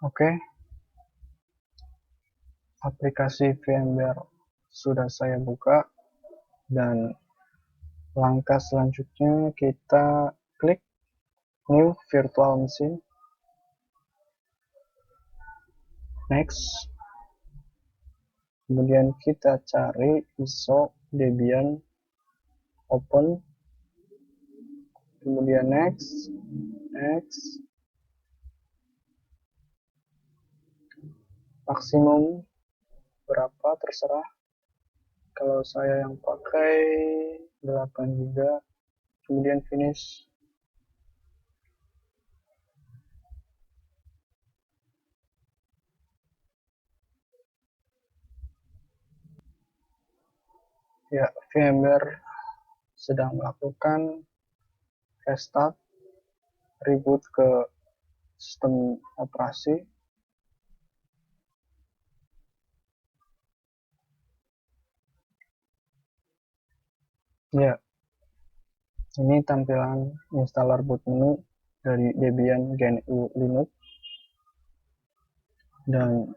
Oke, aplikasi VMware sudah saya buka dan langkah selanjutnya kita klik New Virtual Machine, Next, kemudian kita cari ISO Debian Open, kemudian Next, maksimum berapa terserah. Kalau saya yang pakai 8 GB, kemudian finish. Ya, VMware sedang melakukan restart, reboot ke sistem operasi. Ya, ini tampilan installer boot menu dari Debian GNU Linux. Dan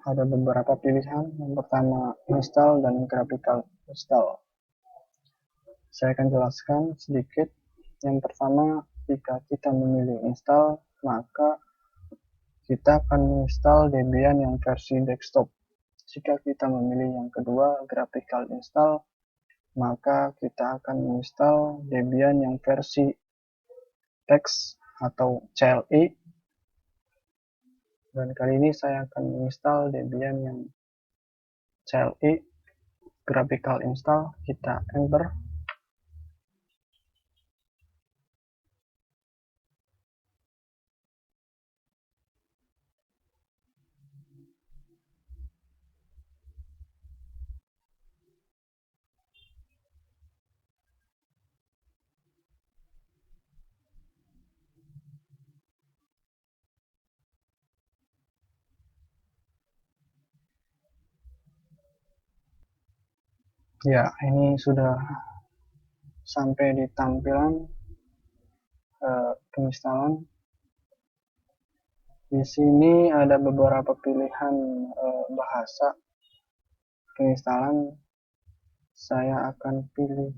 ada beberapa pilihan. Yang pertama install dan graphical install. Saya akan jelaskan sedikit. Yang pertama, jika kita memilih install, maka kita akan menginstal Debian yang versi desktop. Jika kita memilih yang kedua, graphical install, maka kita akan menginstal Debian yang versi text atau CLI. Dan kali ini saya akan menginstal Debian yang CLI, graphical install, kita enter. Ya, ini sudah sampai di tampilan penginstalan. Di sini ada beberapa pilihan bahasa penginstalan. Saya akan pilih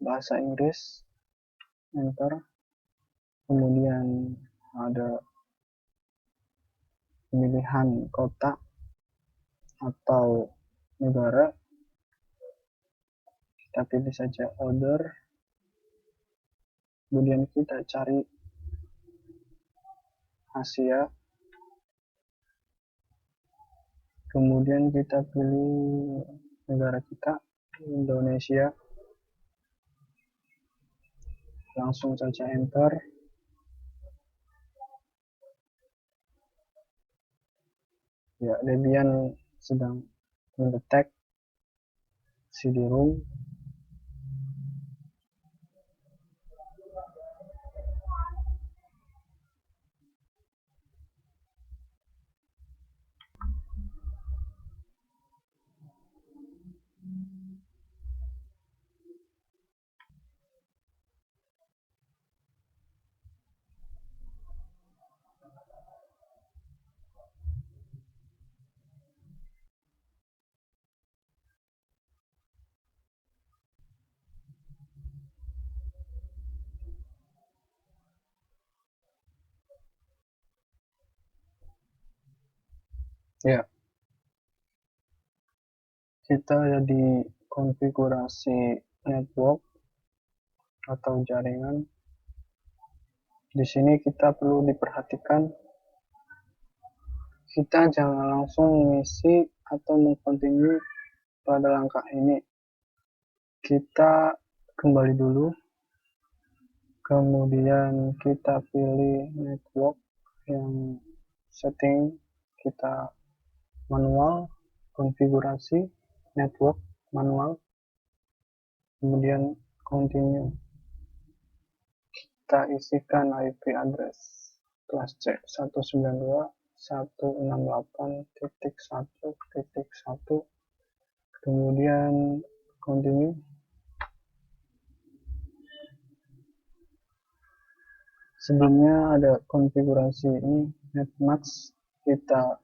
bahasa Inggris, enter. Kemudian ada pemilihan kota atau negara. Kita pilih saja order. Kemudian kita cari Asia. Kemudian kita pilih negara kita, Indonesia. Langsung saja enter. Ya, Debian sedang mendetek CD-ROM. Ya, kita ada di konfigurasi network atau jaringan. Di sini kita perlu diperhatikan, kita jangan langsung mengisi atau mengkontinue pada langkah ini. Kita kembali dulu, kemudian kita pilih network yang setting, kita manual, konfigurasi network manual, kemudian continue. Kita isikan IP address kelas C 192.168.1.1, kemudian continue. Sebelumnya ada konfigurasi ini netmask, kita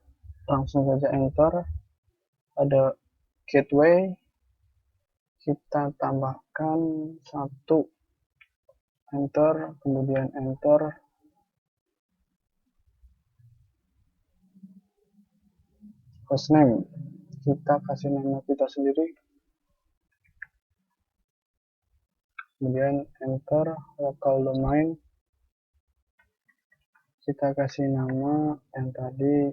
langsung saja enter. Ada gateway, kita tambahkan 1, enter, kemudian enter. Hostname, kita kasih nama kita sendiri, kemudian enter. Local domain, kita kasih nama yang tadi,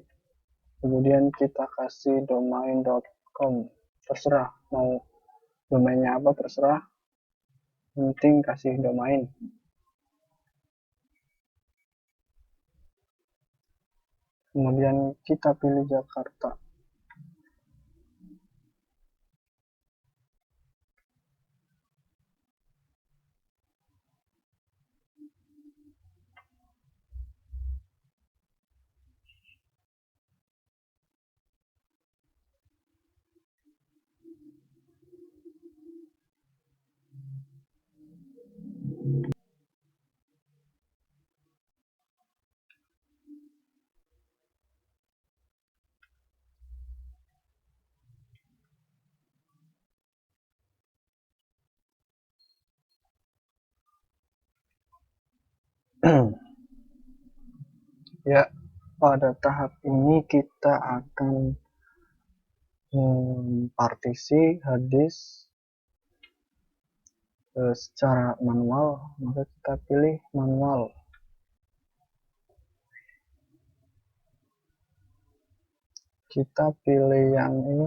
kemudian kita kasih domain.com, terserah mau domainnya apa, terserah, penting kasih domain. Kemudian kita pilih Jakarta. Ya, pada tahap ini kita akan partisi hard disk secara manual, maka kita pilih manual. Kita pilih yang ini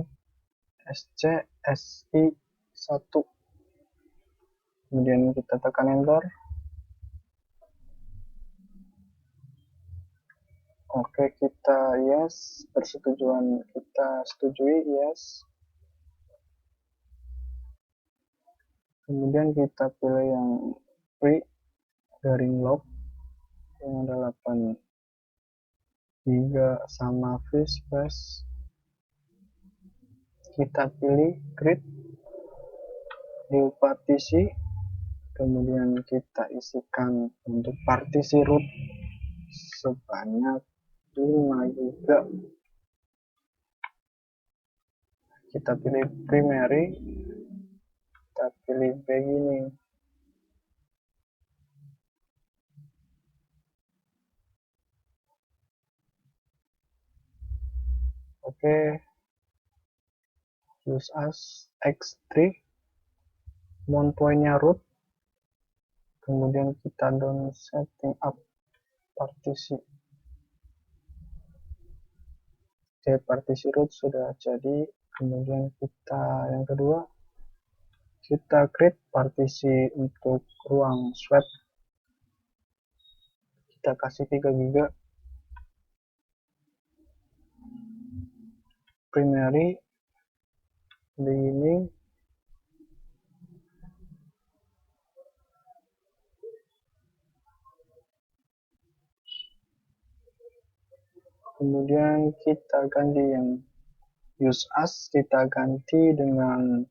SCSI1, kemudian kita tekan enter. Oke, kita yes, persetujuan kita setujui, yes. Kemudian kita pilih yang free garing log yang ada 8 GB sama free space. Kita pilih create new partisi, kemudian kita isikan untuk partisi root sebanyak 5 GB. Kita pilih primary, kita pilih beginning. Oke, use as x3, mount pointnya root, kemudian kita down setting up partisi. Oke, partisi root sudah jadi. Kemudian kita yang kedua, kita create partisi untuk ruang swap, kita kasih 3 GB. Primary, beginning, kemudian kita ganti yang use as, kita ganti dengan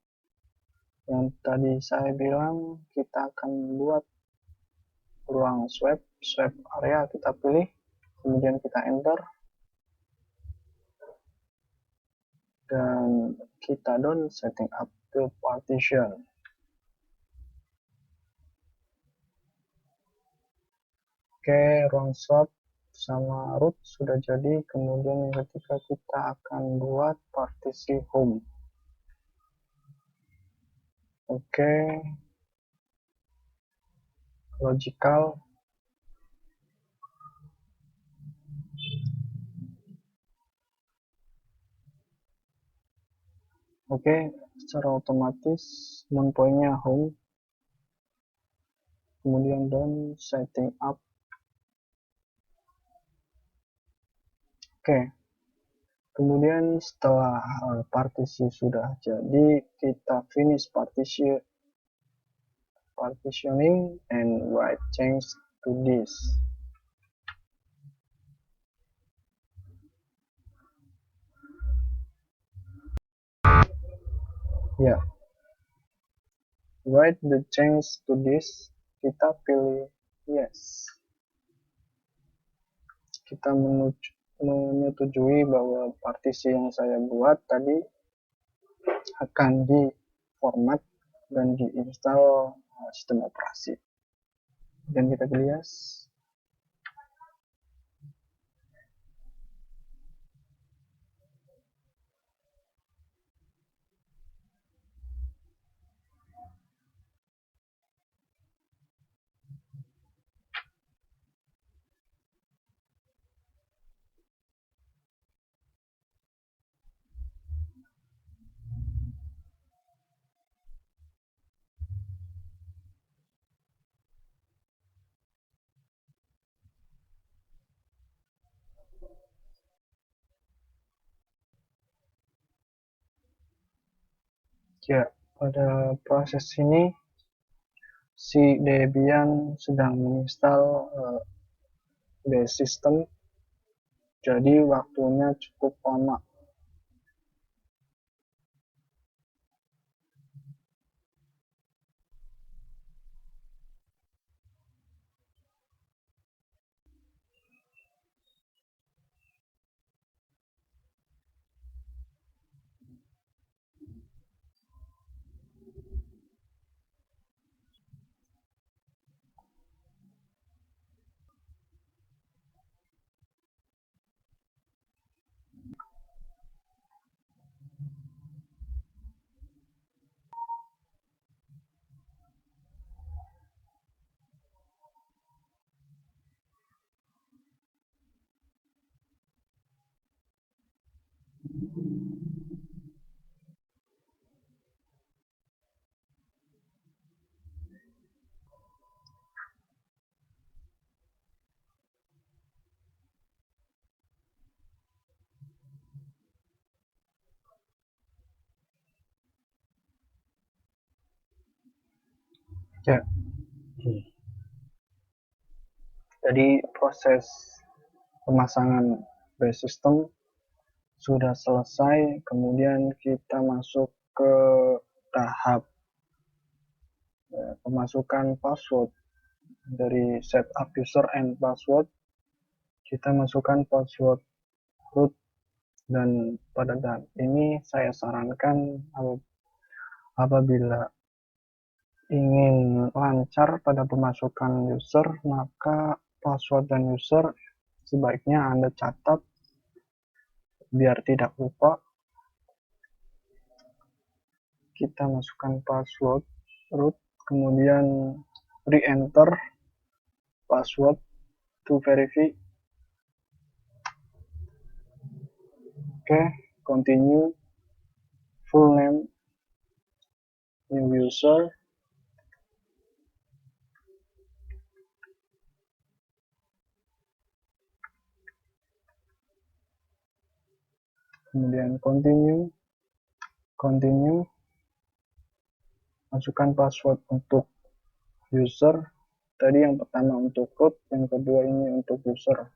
yang tadi saya bilang, kita akan buat ruang swap area, kita pilih, kemudian kita enter, dan kita down setting up the partition. Oke, ruang swap sama root sudah jadi. Kemudian yang ketiga kita akan buat partisi home. Oke, logical. Oke, secara otomatis mount pointnya home, kemudian down setting up. Oke, kemudian setelah partisi sudah jadi, kita finish partitioning and write change to this. Ya, write the change to this, kita pilih yes. kita menyetujui bahwa partisi yang saya buat tadi akan di format dan diinstal sistem operasi. Dan kita lihat. Ya, pada proses ini si Debian sedang menginstal base system, jadi waktunya cukup lama. Ya, jadi proses pemasangan base system sudah selesai, kemudian kita masuk ke tahap pemasukan password. Dari setup user and password, kita masukkan password root, dan pada tahap ini saya sarankan apabila ingin lancar pada pemasukan user, maka password dan user sebaiknya Anda catat biar tidak lupa. Kita masukkan password root, kemudian re-enter password to verify. Oke, continue, full name, new user, kemudian continue, masukkan password untuk user. Tadi yang pertama untuk root, yang kedua ini untuk user.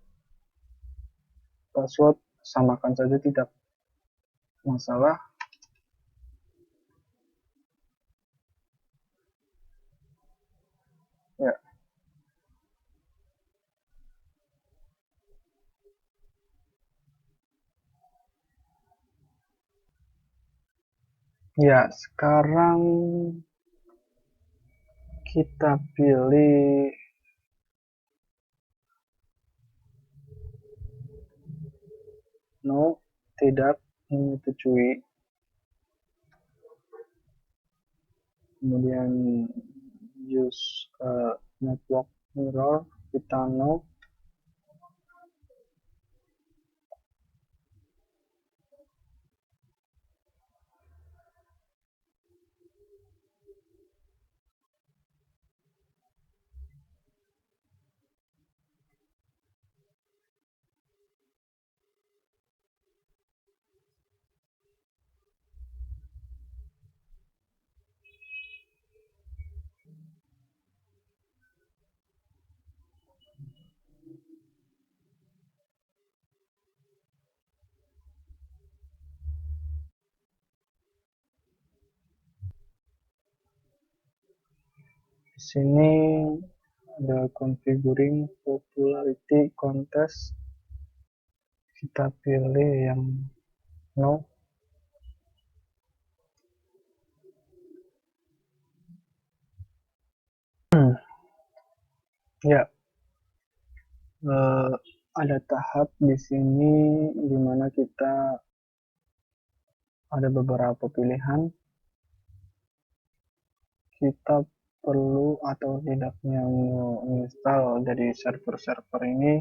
Password samakan saja, tidak masalah. Ya. Ya, sekarang kita pilih no, tidak, menyetujui. Kemudian use network mirror, kita no. Di sini ada configuring popularity contest. Kita pilih yang no. Ya, ada tahap di sini di mana kita ada beberapa pilihan. Kita perlu atau tidaknya menginstal dari server-server ini.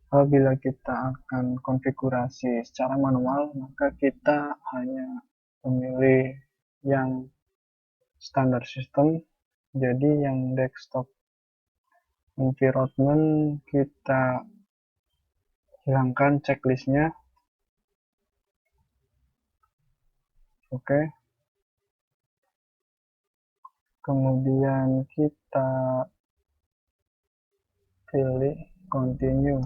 Apabila kita akan konfigurasi secara manual, maka kita hanya memilih yang standar system. Jadi yang desktop environment kita hilangkan checklistnya. Oke. Kemudian kita pilih continue.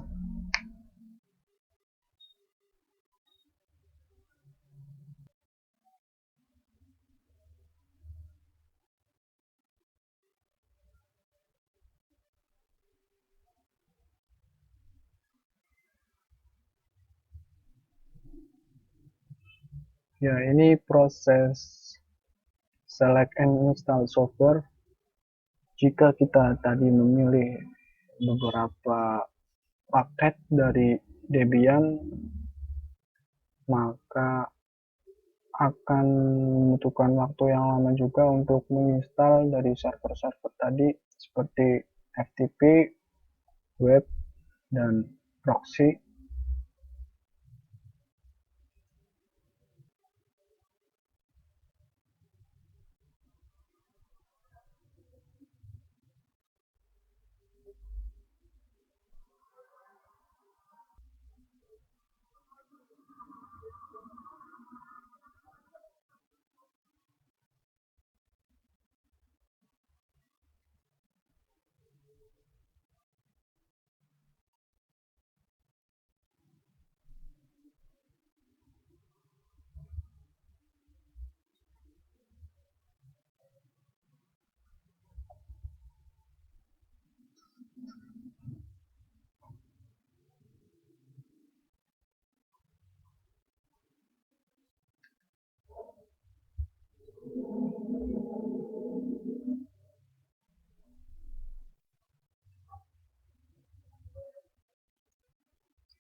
Ya, ini proses select and install software. Jika kita tadi memilih beberapa paket dari Debian, maka akan membutuhkan waktu yang lama juga untuk menginstal dari server-server tadi seperti FTP, web, dan proxy.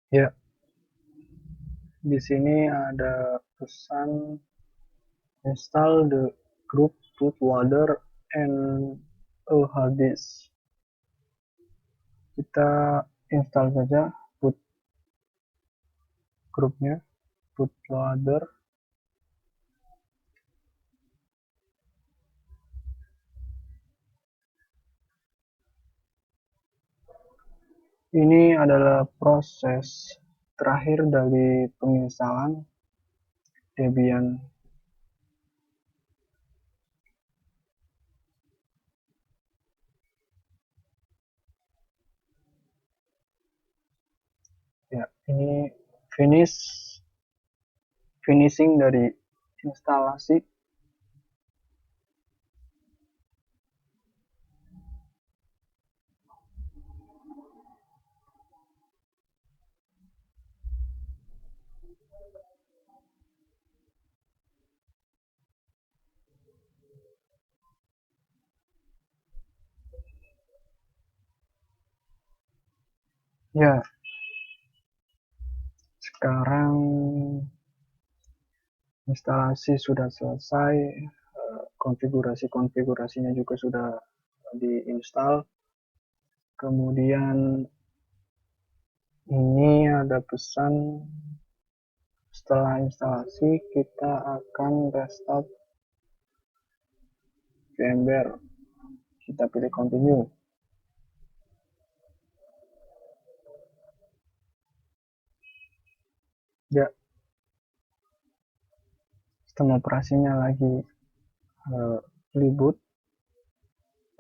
Ya, di sini ada pesan install the group bootloader and a hard disk. Kita install saja boot grupnya, bootloader. Ini adalah proses terakhir dari penginstalan Debian. Ya, ini finishing dari instalasi. Ya, sekarang instalasi sudah selesai, konfigurasinya juga sudah diinstal. Kemudian ini ada pesan setelah instalasi kita akan restart VMware. Kita pilih continue. Ya, sistem operasinya lagi reboot,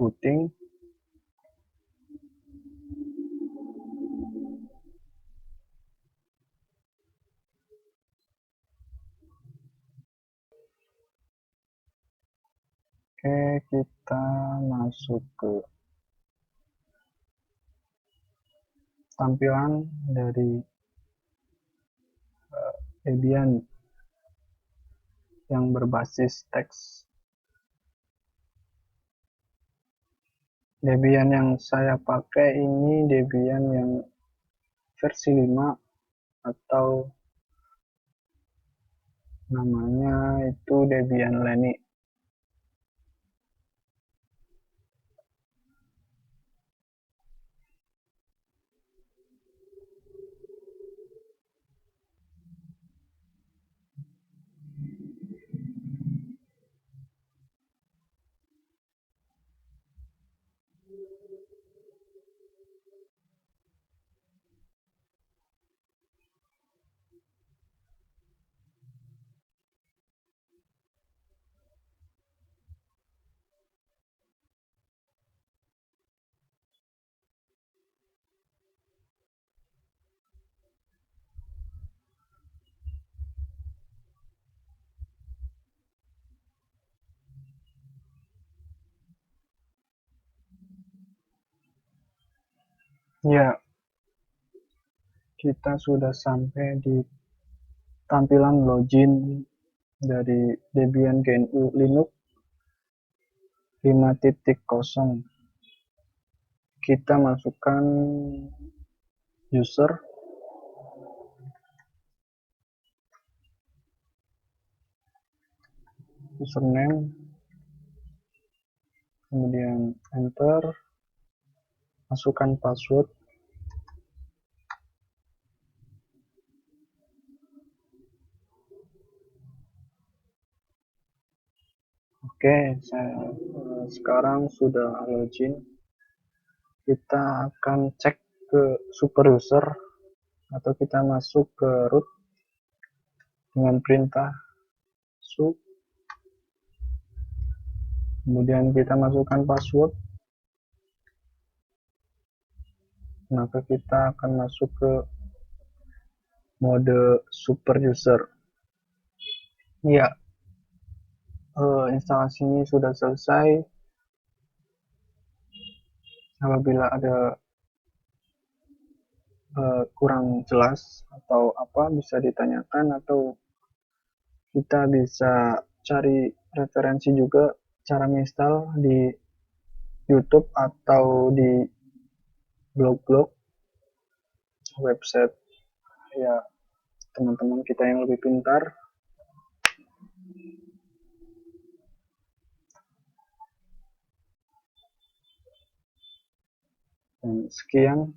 booting. Oke, kita masuk ke tampilan dari Debian yang berbasis teks. Debian yang saya pakai ini Debian yang versi 5 atau namanya itu Debian Leni. Ya, kita sudah sampai di tampilan login dari Debian GNU Linux 5.0. Kita masukkan user, username, kemudian enter, masukkan password. Oke, saya sekarang sudah login. Kita akan cek ke super user atau kita masuk ke root dengan perintah sup, kemudian kita masukkan password, maka kita akan masuk ke mode super user. Ya, instalasi ini sudah selesai. Apabila ada kurang jelas atau apa, bisa ditanyakan, atau kita bisa cari referensi juga cara install di YouTube atau di blog-blog website ya teman-teman kita yang lebih pintar. Dan sekian